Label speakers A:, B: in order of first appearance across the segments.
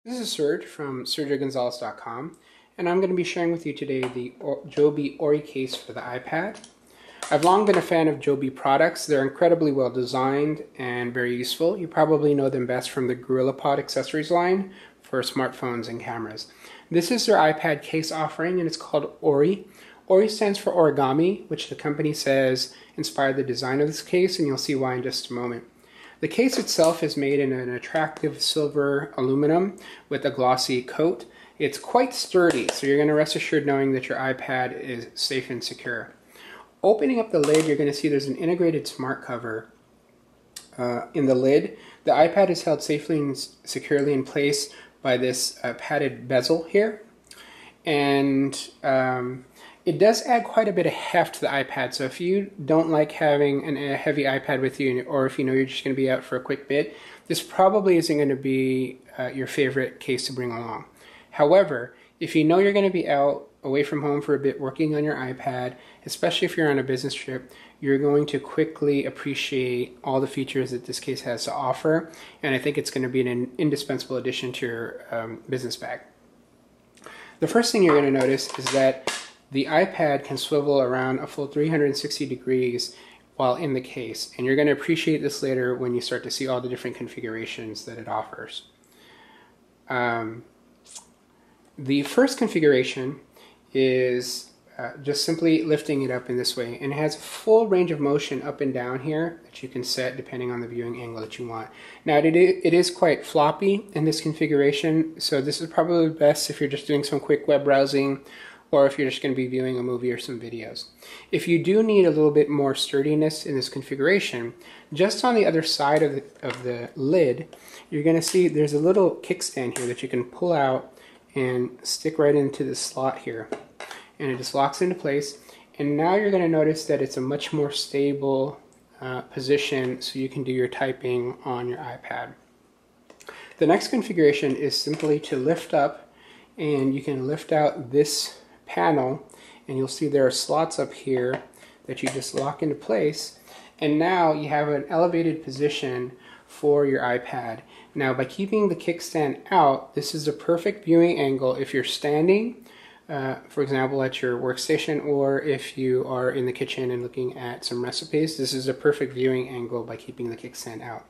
A: This is Serge from sergegonzalez.com, and I'm going to be sharing with you today the Joby Ori case for the iPad. I've long been a fan of Joby products. They're incredibly well designed and very useful. You probably know them best from the GorillaPod accessories line for smartphones and cameras. This is their iPad case offering, and it's called Ori. Ori stands for origami, which the company says inspired the design of this case, and you'll see why in just a moment. The case itself is made in an attractive silver aluminum with a glossy coat. It's quite sturdy, so you're going to rest assured knowing that your iPad is safe and secure. Opening up the lid, you're going to see there's an integrated smart cover in the lid. The iPad is held safely and securely in place by this padded bezel here. And it does add quite a bit of heft to the iPad, so if you don't like having a heavy iPad with you, or if you know you're just going to be out for a quick bit, this probably isn't going to be your favorite case to bring along. However, if you know you're going to be out away from home for a bit working on your iPad, especially if you're on a business trip, you're going to quickly appreciate all the features that this case has to offer, and I think it's going to be an indispensable addition to your business bag. The first thing you're going to notice is that the iPad can swivel around a full 360 degrees while in the case, and you're going to appreciate this later when you start to see all the different configurations that it offers. The first configuration is just simply lifting it up in this way, and it has a full range of motion up and down here that you can set depending on the viewing angle that you want. Now it is quite floppy in this configuration, so this is probably best if you're just doing some quick web browsing or if you're just going to be viewing a movie or some videos. If you do need a little bit more sturdiness in this configuration, just on the other side of the lid, you're going to see there's a little kickstand here that you can pull out and stick right into the slot here. And it just locks into place. And now you're going to notice that it's a much more stable position, so you can do your typing on your iPad. The next configuration is simply to lift up, and you can lift out this panel, and you'll see there are slots up here that you just lock into place, and now you have an elevated position for your iPad. Now, by keeping the kickstand out, this is a perfect viewing angle if you're standing, for example at your workstation, or if you are in the kitchen and looking at some recipes. This is a perfect viewing angle by keeping the kickstand out.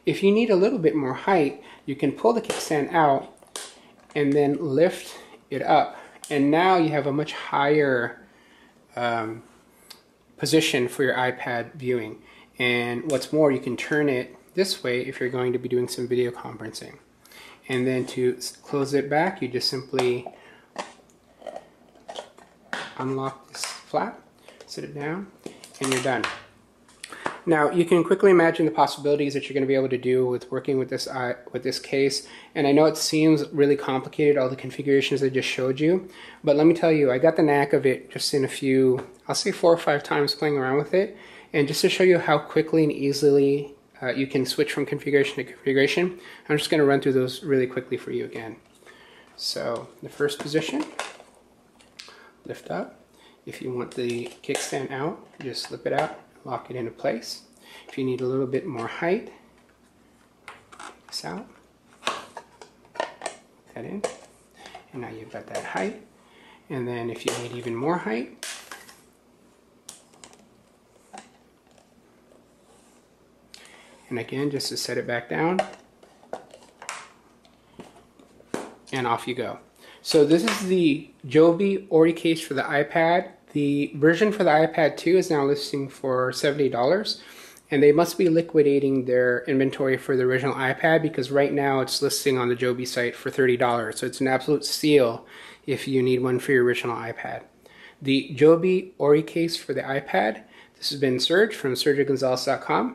A: If you need a little bit more height, you can pull the kickstand out and then lift it up, and now you have a much higher position for your iPad viewing. And what's more, you can turn it this way if you're going to be doing some video conferencing. And then to close it back, you just simply unlock this flap, sit it down, and you're done. Now, you can quickly imagine the possibilities that you're going to be able to do with working with this case. And I know it seems really complicated, all the configurations I just showed you, but let me tell you, I got the knack of it just in a few, I'll say 4 or 5 times playing around with it. And just to show you how quickly and easily you can switch from configuration to configuration, I'm just going to run through those really quickly for you again. So, the first position, lift up. If you want the kickstand out, just slip it out, lock it into place. If you need a little bit more height, this out, that in, and now you've got that height. And then if you need even more height, and again, just to set it back down, and off you go. So this is the Joby Ori case for the iPad. The version for the iPad 2 is now listing for $70, and they must be liquidating their inventory for the original iPad, because right now it's listing on the Joby site for $30. So it's an absolute steal if you need one for your original iPad. The Joby Ori case for the iPad. This has been Serge from sergegonzalez.com.